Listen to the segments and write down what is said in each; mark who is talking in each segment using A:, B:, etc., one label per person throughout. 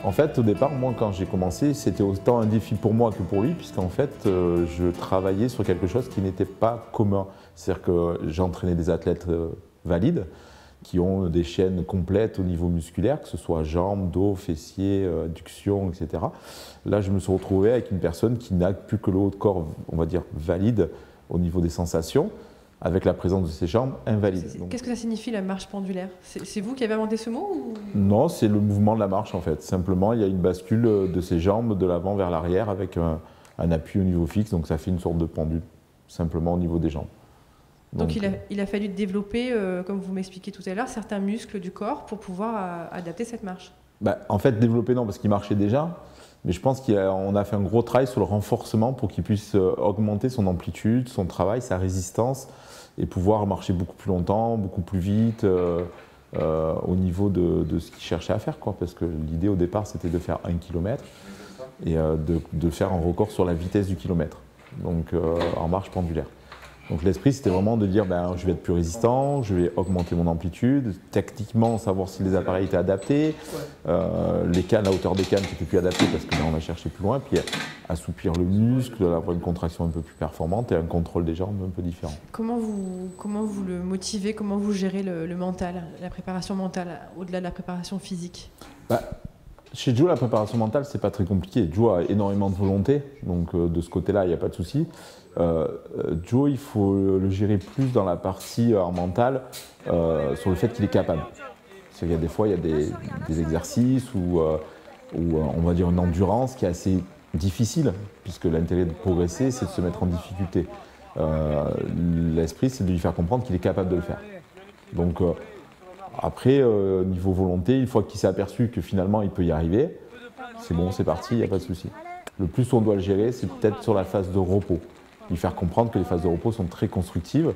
A: En fait, au départ, moi, quand j'ai commencé, c'était autant un défi pour moi que pour lui, puisqu'en fait, je travaillais sur quelque chose qui n'était pas commun. C'est-à-dire que j'entraînais des athlètes valides, qui ont des chaînes complètes au niveau musculaire, que ce soit jambes, dos, fessiers, adductions, etc. Là, je me suis retrouvé avec une personne qui n'a plus que le haut de corps, on va dire, valide au niveau des sensations, avec la présence de ses jambes invalides.
B: Qu'est-ce que ça signifie la marche pendulaire? C'est vous qui avez inventé ce mot ou...
A: Non, c'est le mouvement de la marche en fait. Simplement, il y a une bascule de ses jambes de l'avant vers l'arrière avec un appui au niveau fixe, donc ça fait une sorte de pendule, simplement au niveau des jambes.
B: Donc il a fallu développer, comme vous m'expliquiez tout à l'heure, certains muscles du corps pour pouvoir adapter cette marche.
A: En fait, développer non, parce qu'il marchait déjà, mais je pense qu'on a fait un gros travail sur le renforcement pour qu'il puisse augmenter son amplitude, son travail, sa résistance, et pouvoir marcher beaucoup plus longtemps, beaucoup plus vite, au niveau de ce qu'il cherchait à faire, quoi, parce que l'idée au départ c'était de faire 1 km et de faire un record sur la vitesse du kilomètre, donc en marche pendulaire. Donc l'esprit c'était vraiment de dire je vais être plus résistant, je vais augmenter mon amplitude, techniquement savoir si les appareils étaient adaptés, les cannes, la hauteur des cannes qui étaient plus adaptées parce que là on a cherché plus loin, puis assouplir le muscle, avoir une contraction un peu plus performante et un contrôle des jambes un peu différent.
B: Comment vous le motivez, comment vous gérez le mental, la préparation mentale, au-delà de la préparation physique?
A: Chez Joe, la préparation mentale, c'est pas très compliqué. Joe a énormément de volonté, donc de ce côté-là, il n'y a pas de souci. Joe, il faut le gérer plus dans la partie mentale, sur le fait qu'il est capable. Il y a des fois, il y a des exercices où on va dire une endurance qui est assez difficile, puisque l'intérêt de progresser, c'est de se mettre en difficulté. L'esprit, c'est de lui faire comprendre qu'il est capable de le faire. Donc, après, niveau volonté, une fois qu'il s'est aperçu que finalement il peut y arriver, c'est bon, c'est parti, il n'y a pas de souci. Le plus on doit le gérer, c'est peut-être sur la phase de repos. Lui faire comprendre que les phases de repos sont très constructives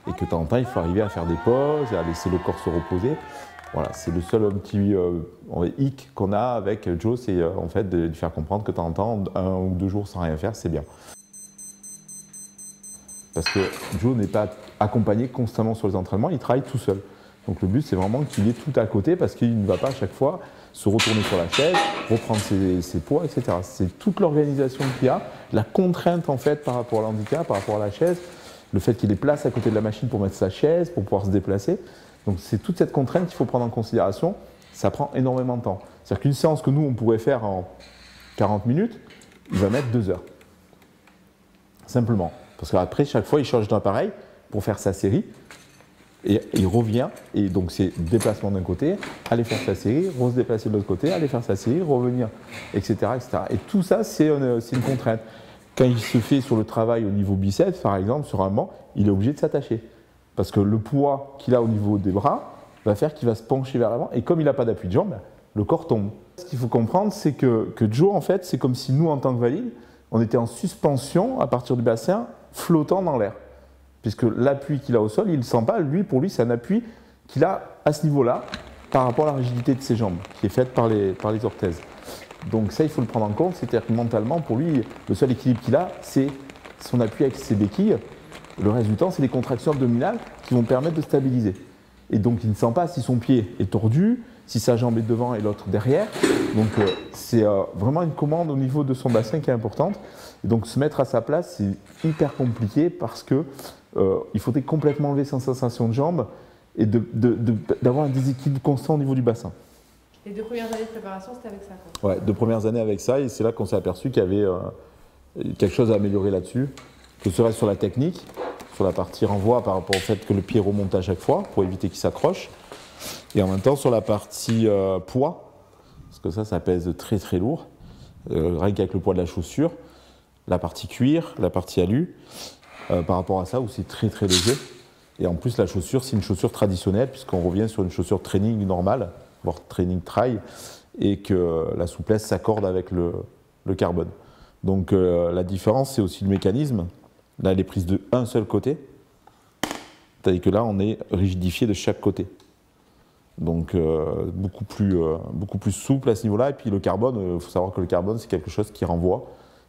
A: et que de temps en temps, il faut arriver à faire des pauses et à laisser le corps se reposer. Voilà, c'est le seul petit hic qu'on a avec Joe, c'est en fait de lui faire comprendre que de temps en temps, 1 ou 2 jours sans rien faire, c'est bien. Parce que Joe n'est pas accompagné constamment sur les entraînements, il travaille tout seul. Donc le but, c'est vraiment qu'il est tout à côté parce qu'il ne va pas à chaque fois se retourner sur la chaise, reprendre ses poids, etc. C'est toute l'organisation qu'il y a, la contrainte en fait par rapport à l'handicap, par rapport à la chaise, le fait qu'il ait place à côté de la machine pour mettre sa chaise, pour pouvoir se déplacer. Donc c'est toute cette contrainte qu'il faut prendre en considération. Ça prend énormément de temps. C'est-à-dire qu'une séance que nous, on pourrait faire en 40 minutes, il va mettre 2 heures. Simplement. Parce qu'après, chaque fois, il change d'appareil pour faire sa série. Et il revient, et donc c'est déplacement d'un côté, aller faire sa série, se déplacer de l'autre côté, aller faire sa série, revenir, etc. etc. Et tout ça, c'est une contrainte. Quand il se fait sur le travail au niveau biceps, par exemple, sur un banc, il est obligé de s'attacher. Parce que le poids qu'il a au niveau des bras va faire qu'il va se pencher vers l'avant, et comme il n'a pas d'appui de jambe, le corps tombe. Ce qu'il faut comprendre, c'est que Joe, en fait, c'est comme si nous, en tant que valides, on était en suspension à partir du bassin, flottant dans l'air. Puisque l'appui qu'il a au sol, il ne le sent pas. Pour lui, c'est un appui qu'il a à ce niveau-là par rapport à la rigidité de ses jambes, qui est faite par les orthèses. Donc ça, il faut le prendre en compte. C'est-à-dire que mentalement, pour lui, le seul équilibre qu'il a, c'est son appui avec ses béquilles. Le reste du temps, c'est les contractions abdominales qui vont permettre de stabiliser. Et donc, il ne sent pas si son pied est tordu, si sa jambe est devant et l'autre derrière. Donc, c'est vraiment une commande au niveau de son bassin qui est importante. Et donc, se mettre à sa place, c'est hyper compliqué parce que il faudrait complètement enlever sa sensation de jambe et d'avoir un déséquilibre constant au niveau du bassin.
B: Les 2 premières années de préparation, c'était avec ça, quoi.
A: Ouais, 2 premières années avec ça, et c'est là qu'on s'est aperçu qu'il y avait quelque chose à améliorer là-dessus, que ce serait sur la technique, sur la partie renvoi par rapport au fait que le pied remonte à chaque fois pour éviter qu'il s'accroche, et en même temps sur la partie poids, parce que ça pèse très très lourd, rien qu'avec le poids de la chaussure, la partie cuir, la partie alu, par rapport à ça où c'est très très léger. Et en plus la chaussure, c'est une chaussure traditionnelle puisqu'on revient sur une chaussure training normale, voire training trail, et que la souplesse s'accorde avec le carbone. Donc la différence, c'est aussi le mécanisme. Là, elle est prise de un seul côté, tandis que là, on est rigidifié de chaque côté. Donc beaucoup plus souple à ce niveau-là. Et puis le carbone, il faut savoir que le carbone, c'est quelque chose qui renvoie,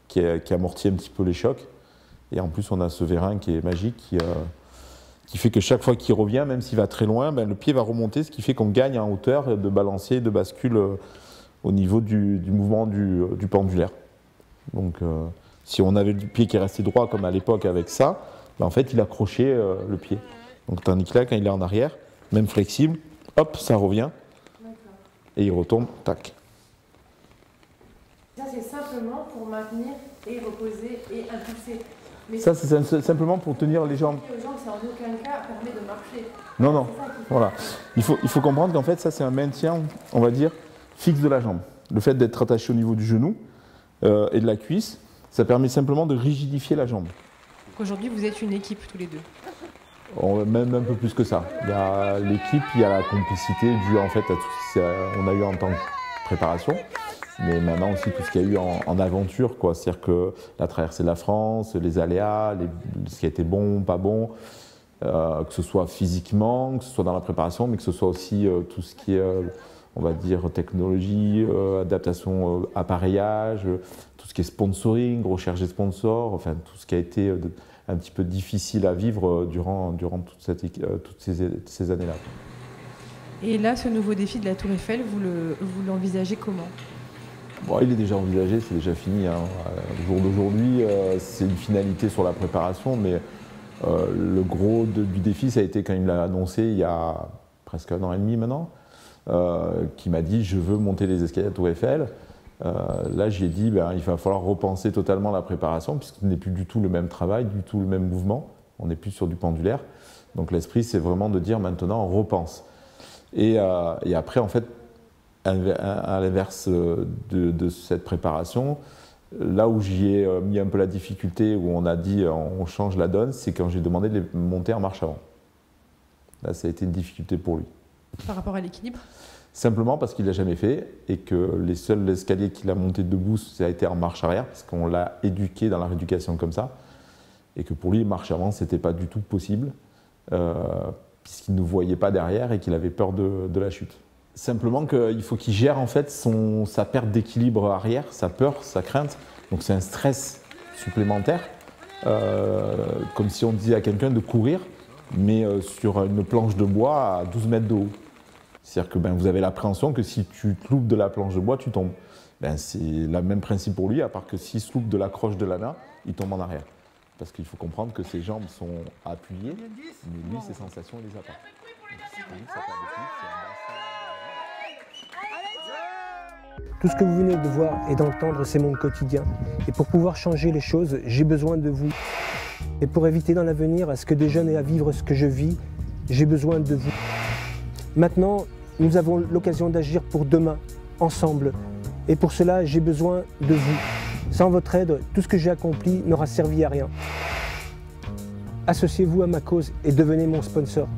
A: qui amortit un petit peu les chocs. Et en plus, on a ce vérin qui est magique, qui fait que chaque fois qu'il revient, même s'il va très loin, le pied va remonter, ce qui fait qu'on gagne en hauteur de balancier, de bascule au niveau du mouvement du pendulaire. Donc si on avait le pied qui restait droit comme à l'époque avec ça, ben, en fait il accrochait le pied. Donc tandis que là, quand il est en arrière, même flexible, hop, ça revient et il retombe, tac.
B: Ça, c'est simplement pour maintenir et reposer et impulser. Mais
A: ça, c'est simplement pour tenir les jambes.
B: Aux jambes, ça en aucun cas permet de marcher.
A: Non, non, voilà. Il faut comprendre qu'en fait, ça, c'est un maintien, on va dire, fixe de la jambe. Le fait d'être attaché au niveau du genou et de la cuisse, ça permet simplement de rigidifier la jambe.
B: Aujourd'hui, vous êtes une équipe tous les deux.
A: Même un peu plus que ça. Il y a l'équipe, il y a la complicité due en fait à tout ce qu'on a eu en tant que préparation, mais maintenant aussi tout ce qu'il y a eu en aventure, quoi. C'est-à-dire que la traversée de la France, les aléas, ce qui a été bon, pas bon, que ce soit physiquement, que ce soit dans la préparation, mais que ce soit aussi tout ce qui est, on va dire, technologie, adaptation, appareillage, tout ce qui est sponsoring, recherche des sponsors, enfin tout ce qui a été un petit peu difficile à vivre durant toutes ces années-là.
B: Et là, ce nouveau défi de la Tour Eiffel, vous l'envisagez comment?
A: Bon, il est déjà envisagé, c'est déjà fini. Hein. Le jour d'aujourd'hui, c'est une finalité sur la préparation, mais le gros du défi, ça a été quand il me l'a annoncé il y a presque 1 an et demi maintenant, qui m'a dit « je veux monter les escaliers à la Tour Eiffel ». Là, j'ai dit il va falloir repenser totalement la préparation, puisque ce n'est plus du tout le même travail, du tout le même mouvement. On n'est plus sur du pendulaire. Donc l'esprit, c'est vraiment de dire maintenant, on repense. Et après, en fait, à l'inverse de cette préparation, là où j'y ai mis un peu la difficulté, où on a dit on change la donne, c'est quand j'ai demandé de les monter en marche avant. Là, ça a été une difficulté pour lui.
B: Par rapport à l'équilibre?
A: Simplement parce qu'il ne l'a jamais fait et que les seuls escaliers qu'il a montés debout, ça a été en marche arrière, parce qu'on l'a éduqué dans la rééducation comme ça, et que pour lui, marche avant, ce n'était pas du tout possible, puisqu'il ne nous voyait pas derrière et qu'il avait peur de la chute. Simplement qu'il faut qu'il gère en fait sa perte d'équilibre arrière, sa peur, sa crainte, donc c'est un stress supplémentaire, comme si on disait à quelqu'un de courir, mais sur une planche de bois à 12 mètres de haut. C'est-à-dire que vous avez l'appréhension que si tu te loupes de la planche de bois, tu tombes. C'est le même principe pour lui, à part que s'il se loupe de la croche de l'ANA, il tombe en arrière. Parce qu'il faut comprendre que ses jambes sont appuyées, mais lui, ses sensations, il les a pas.
C: Tout ce que vous venez de voir et d'entendre, c'est mon quotidien. Et pour pouvoir changer les choses, j'ai besoin de vous. Et pour éviter dans l'avenir à ce que des jeunes aient à vivre ce que je vis, j'ai besoin de vous. Maintenant, nous avons l'occasion d'agir pour demain, ensemble. Et pour cela, j'ai besoin de vous. Sans votre aide, tout ce que j'ai accompli n'aura servi à rien. Associez-vous à ma cause et devenez mon sponsor.